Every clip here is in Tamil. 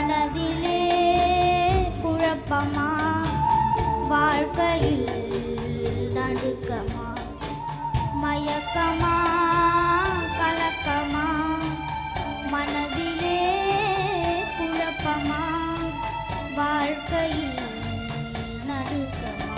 மனதிலே குழப்பமா வாழ்க்கையில் நடுக்கமா மயக்கமா கலக்கமா மனதிலே குழப்பமா வாழ்க்கையில் நடுக்கமா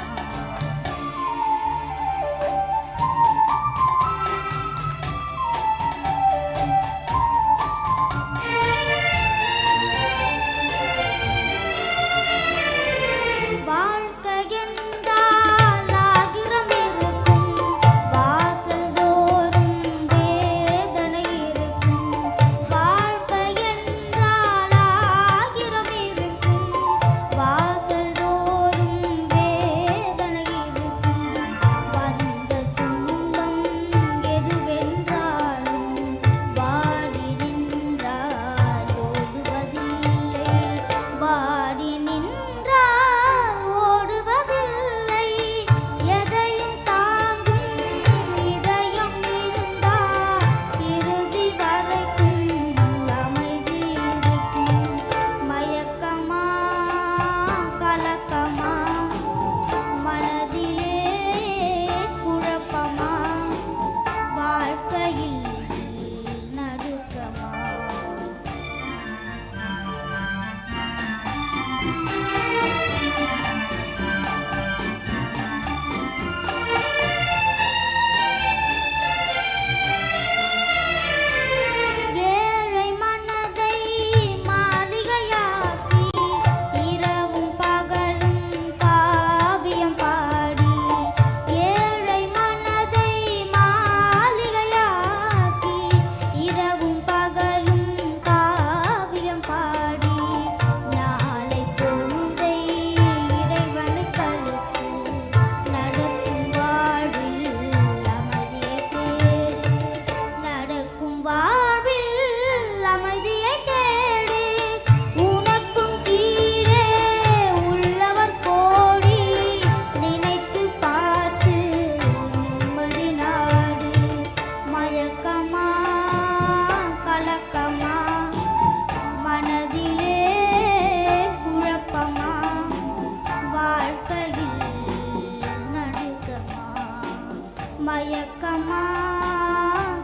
மயக்கமா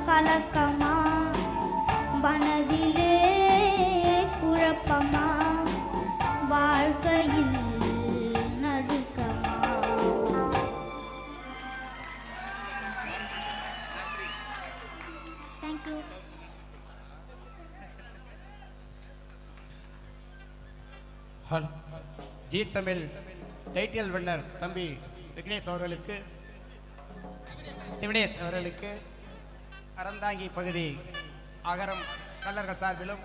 கலக்கமா மனதிலே குழப்பமா வாழ்க்கையில் நடுக்கமா. Thank you. Hello G Tamil title winner தம்பி விக்னேஷ் அவர்களுக்கு அறந்தாங்கி பகுதி அகரம் கல்லர்கள் சார்பிலும்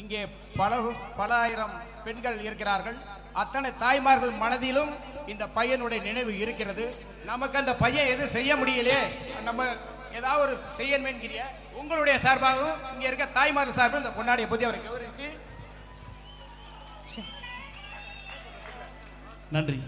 இங்கே பல ஆயிரம் பெண்கள் இருக்கிறார்கள். அத்தனை தாய்மார்கள் மனதிலும் இந்த பையனுடைய நினைவு இருக்கிறது. நமக்கு அந்த பையன் எதுவும் செய்ய முடியலையே, நம்ம ஏதாவது ஒரு செய்யணும் என்கிற உங்களுடைய சார்பாகவும் இங்கே இருக்க தாய்மார்கள் சார்பில் இந்த பொன்னாடிய புதிய அவரை கௌரவித்து நன்றி.